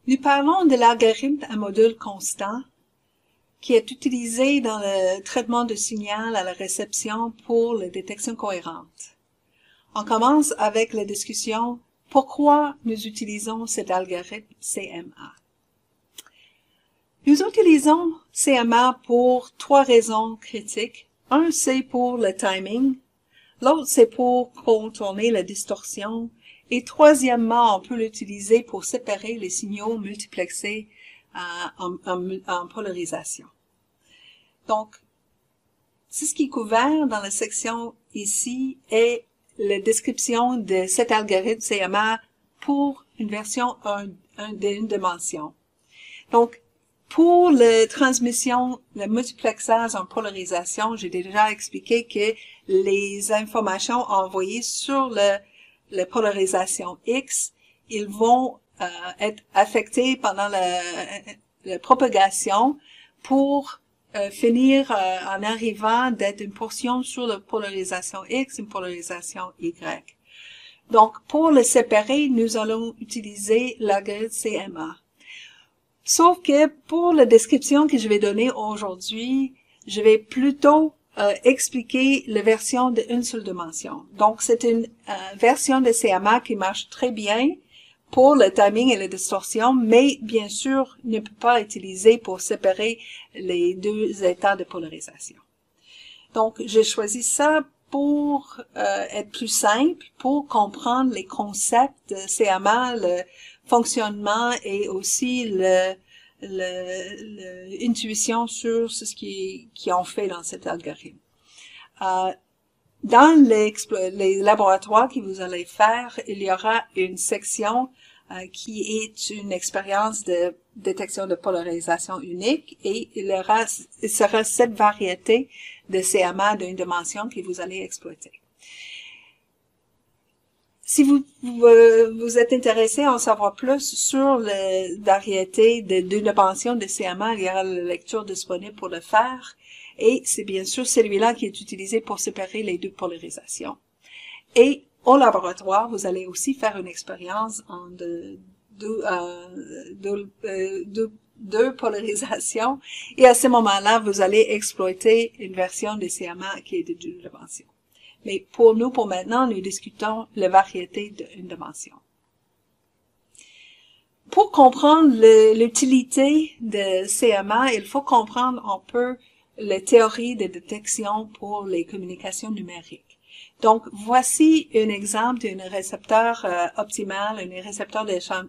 Nous parlons de l'algorithme à module constant qui est utilisé dans le traitement de signal à la réception pour la détection cohérente. On commence avec la discussion « Pourquoi nous utilisons cet algorithme CMA ?» Nous utilisons CMA pour trois raisons critiques. Un, c'est pour le timing. L'autre, c'est pour contourner la distorsion. Et troisièmement, on peut l'utiliser pour séparer les signaux multiplexés en polarisation. Donc, c'est ce qui est couvert dans la section ici est la description de cet algorithme CMA pour une version d'une dimension. Donc, pour la transmission, le multiplexage en polarisation, j'ai déjà expliqué que les informations envoyées sur la polarisation X, ils vont être affectés pendant la propagation pour finir en arrivant d'être une portion sur la polarisation X, une polarisation Y. Donc, pour le séparer, nous allons utiliser l'algorithme CMA. Sauf que pour la description que je vais donner aujourd'hui, je vais plutôt expliquer la version d'une seule dimension. Donc, c'est une version de CMA qui marche très bien pour le timing et la distorsion, mais bien sûr ne peut pas être utilisée pour séparer les deux états de polarisation. Donc, j'ai choisi ça pour être plus simple, pour comprendre les concepts de CMA, le fonctionnement et aussi l'intuition sur ce qui ont fait dans cet algorithme. Dans les laboratoires que vous allez faire, il y aura une section qui est une expérience de détection de polarisation unique et il sera cette variété de CMA d'une dimension que vous allez exploiter. Si vous êtes intéressé à en savoir plus sur la variété de deux dimensions de CMA, il y aura la lecture disponible pour le faire. Et c'est bien sûr celui-là qui est utilisé pour séparer les deux polarisations. Et au laboratoire, vous allez aussi faire une expérience en deux polarisations. Et à ce moment-là, vous allez exploiter une version de CMA qui est de deux dimensions. Mais pour nous, pour maintenant, nous discutons la variété d'une dimension. Pour comprendre l'utilité de CMA, il faut comprendre un peu la théorie de détection pour les communications numériques. Donc, voici un exemple d'un récepteur optimal, un récepteur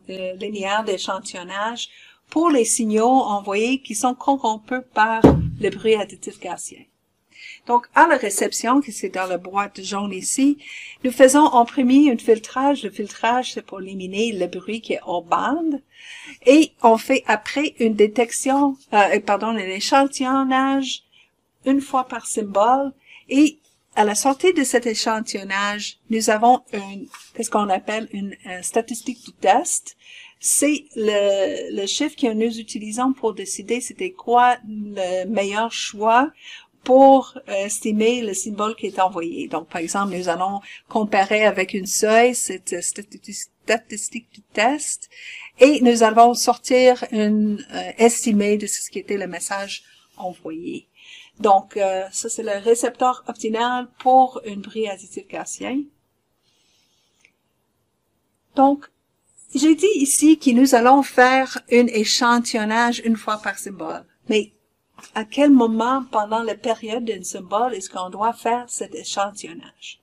linéaire d'échantillonnage pour les signaux envoyés qui sont corrompus par le bruit additif gaussien. Donc, à la réception, qui c'est dans la boîte jaune ici, nous faisons en premier un filtrage. Le filtrage, c'est pour éliminer le bruit qui est hors bande. Et on fait après une détection, un échantillonnage une fois par symbole. Et à la sortie de cet échantillonnage, nous avons qu'est-ce qu'on appelle une statistique du test. C'est le chiffre que nous utilisons pour décider c'était quoi le meilleur choix pour estimer le symbole qui est envoyé. Donc, par exemple, nous allons comparer avec une seuil cette statistique du test et nous allons sortir une estimée de ce qui était le message envoyé. Donc, ça, c'est le récepteur optimal pour un bruit additif gaussien. Donc, j'ai dit ici que nous allons faire un échantillonnage une fois par symbole. Mais à quel moment pendant la période d'un symbole est-ce qu'on doit faire cet échantillonnage?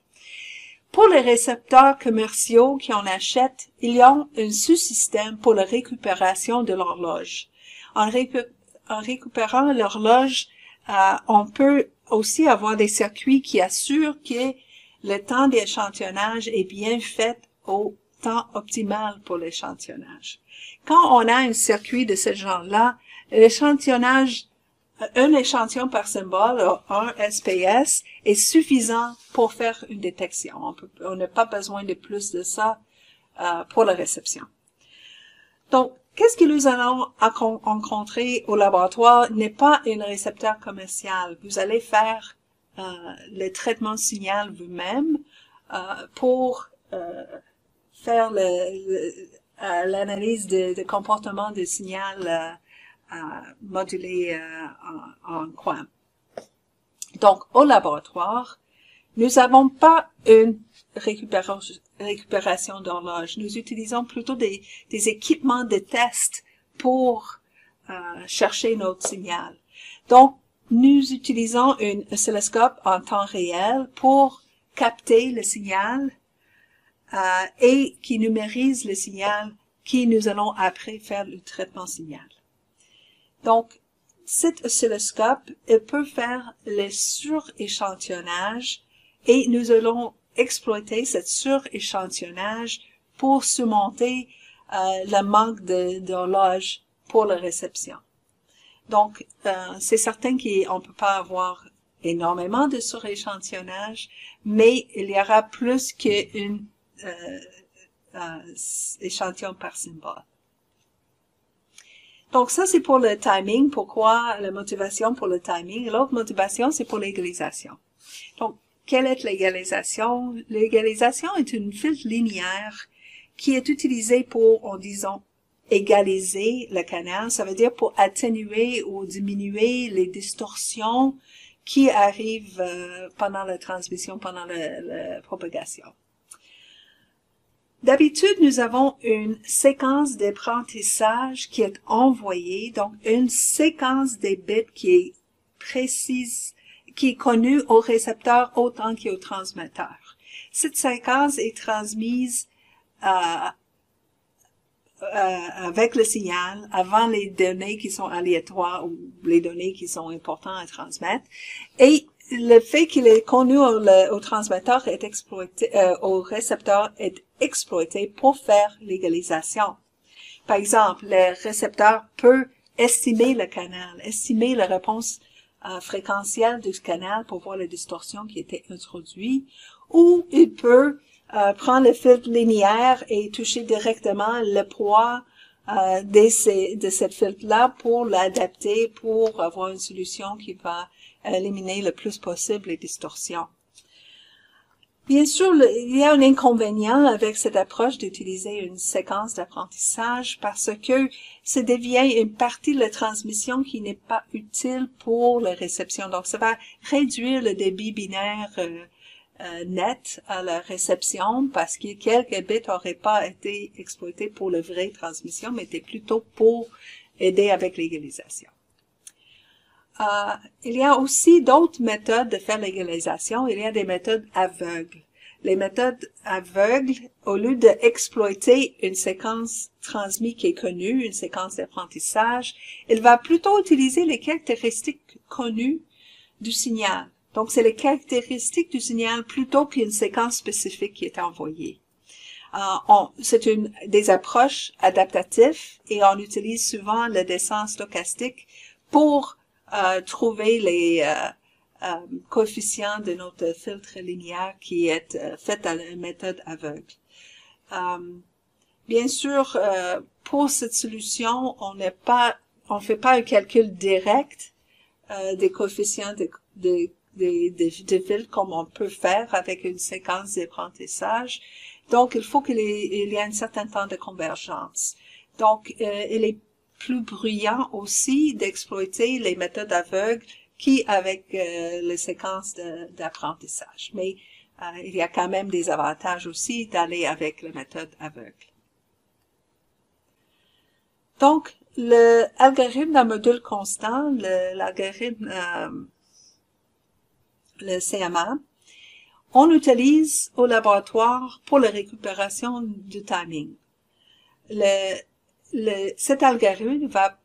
Pour les récepteurs commerciaux qu'on achète, il y a un sous-système pour la récupération de l'horloge. En récupérant l'horloge, on peut aussi avoir des circuits qui assurent que le temps d'échantillonnage est bien fait au temps optimal pour l'échantillonnage. Quand on a un circuit de ce genre-là, l'échantillonnage un échantillon par symbole, un SPS, est suffisant pour faire une détection. On n'a pas besoin de plus de ça pour la réception. Donc, qu'est-ce que nous allons rencontrer au laboratoire n'est pas un récepteur commercial. Vous allez faire le traitement signal vous-même pour faire l'analyse de comportement de signal modulé en QAM. Donc, au laboratoire, nous n'avons pas une récupération d'horloge. Nous utilisons plutôt des équipements de test pour chercher notre signal. Donc, nous utilisons un oscilloscope en temps réel pour capter le signal et qui numérise le signal qui nous allons après faire le traitement signal. Donc, cet oscilloscope peut faire le suréchantillonnage et nous allons exploiter cet suréchantillonnage pour surmonter le manque d'horloge pour la réception. Donc, c'est certain qu'on ne peut pas avoir énormément de suréchantillonnage, mais il y aura plus qu'un échantillon par symbole. Donc, ça, c'est pour le timing. Pourquoi la motivation pour le timing? L'autre motivation, c'est pour l'égalisation. Donc, quelle est l'égalisation? L'égalisation est une filtre linéaire qui est utilisée pour, en disant, égaliser le canal. Ça veut dire pour atténuer ou diminuer les distorsions qui arrivent pendant la transmission, pendant la propagation. D'habitude, nous avons une séquence d'apprentissage qui est envoyée, donc une séquence des bits qui est précise, qui est connue au récepteur autant qu'au transmetteur. Cette séquence est transmise avec le signal avant les données qui sont aléatoires ou les données qui sont importantes à transmettre. Et le fait qu'il est connu au transmetteur est exploité, au récepteur est exploité pour faire l'égalisation. Par exemple, le récepteur peut estimer le canal, estimer la réponse fréquentielle du canal pour voir la distorsion qui était introduite, ou il peut prendre le filtre linéaire et toucher directement le poids de cette filtre-là pour l'adapter, pour avoir une solution qui va éliminer le plus possible les distorsions. Bien sûr, il y a un inconvénient avec cette approche d'utiliser une séquence d'apprentissage parce que ça devient une partie de la transmission qui n'est pas utile pour la réception. Donc, ça va réduire le débit binaire net à la réception parce que quelques bits n'auraient pas été exploités pour la vraie transmission, mais étaient plutôt pour aider avec l'égalisation. Il y a aussi d'autres méthodes de faire l'égalisation. Il y a des méthodes aveugles. Les méthodes aveugles, au lieu d'exploiter une séquence transmise qui est connue, une séquence d'apprentissage, il va plutôt utiliser les caractéristiques connues du signal. Donc, c'est les caractéristiques du signal plutôt qu'une séquence spécifique qui est envoyée. C'est des approches adaptatives et on utilise souvent le dessin stochastique pour trouver les coefficients de notre filtre linéaire qui est fait à la méthode aveugle. Bien sûr, pour cette solution, on fait pas un calcul direct des coefficients de filtres comme on peut faire avec une séquence d'apprentissage. Donc, il faut qu'il y ait un certain temps de convergence. Donc, il est plus bruyant aussi d'exploiter les méthodes aveugles qu'avec les séquences d'apprentissage. Mais il y a quand même des avantages aussi d'aller avec la méthode aveugle. Donc, l'algorithme d'un module constant, l'algorithme, le CMA, on utilise au laboratoire pour la récupération du timing. Cet algorithme va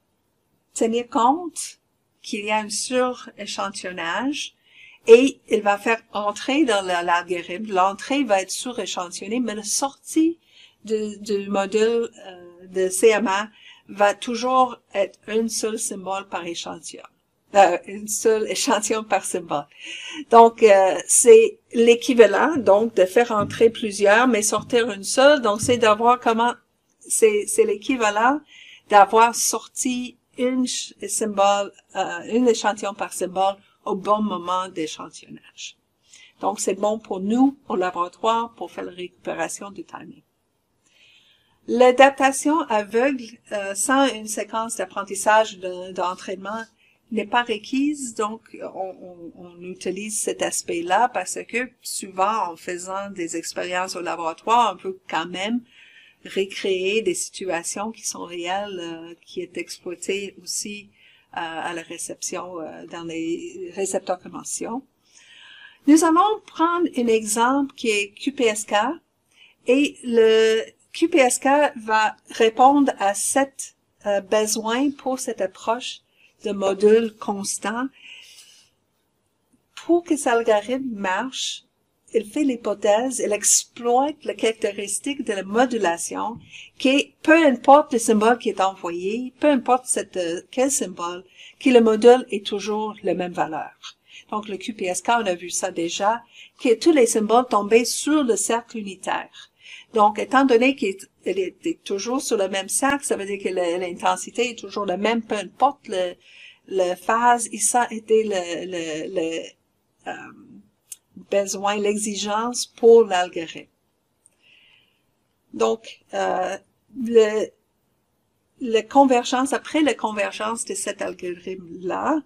tenir compte qu'il y a un suréchantillonnage et il va faire entrer dans l'algorithme. L'entrée va être suréchantillonnée, mais la sortie du module de CMA va toujours être un seul symbole par échantillon. Un seul échantillon par symbole. Donc, c'est l'équivalent, donc, de faire entrer plusieurs, mais sortir une seule. Donc, c'est d'avoir c'est l'équivalent d'avoir sorti un échantillon par symbole au bon moment d'échantillonnage. Donc, c'est bon pour nous, au laboratoire, pour faire la récupération du timing. L'adaptation aveugle sans une séquence d'apprentissage d'entraînement n'est pas requise, donc on utilise cet aspect-là parce que souvent en faisant des expériences au laboratoire, on peut quand même recréer des situations qui sont réelles, qui est exploitées aussi à la réception dans les récepteurs commerciaux. Nous allons prendre un exemple qui est QPSK et le QPSK va répondre à cet besoin pour cette approche de module constant. Pour que cet algorithme marche, il fait l'hypothèse, il exploite la caractéristique de la modulation qui est, peu importe le symbole qui est envoyé, peu importe quel symbole, que le module est toujours la même valeur. Donc le QPSK, on a vu ça déjà, que tous les symboles tombaient sur le cercle unitaire. Donc, étant donné qu'il est toujours sur le même cercle, ça veut dire que l'intensité est toujours la même, peu importe le phase, et ça était le besoin, l'exigence pour l'algorithme. Donc, après la convergence de cet algorithme-là,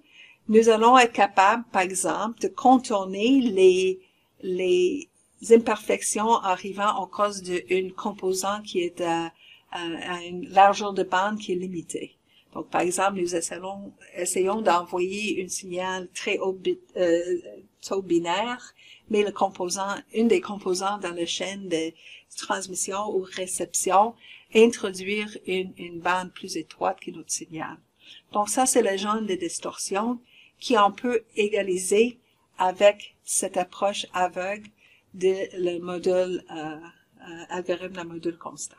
nous allons être capables, par exemple, de contourner les imperfections arrivant en cause d'une composante qui est à une largeur de bande qui est limitée. Donc, par exemple, nous essayons d'envoyer un signal très haut taux binaire, mais une des composantes dans la chaîne de transmission ou réception, introduire une bande plus étroite que notre signal. Donc, ça, c'est le genre de distorsion qu'on peut égaliser avec cette approche aveugle de le module algorithme de module constant.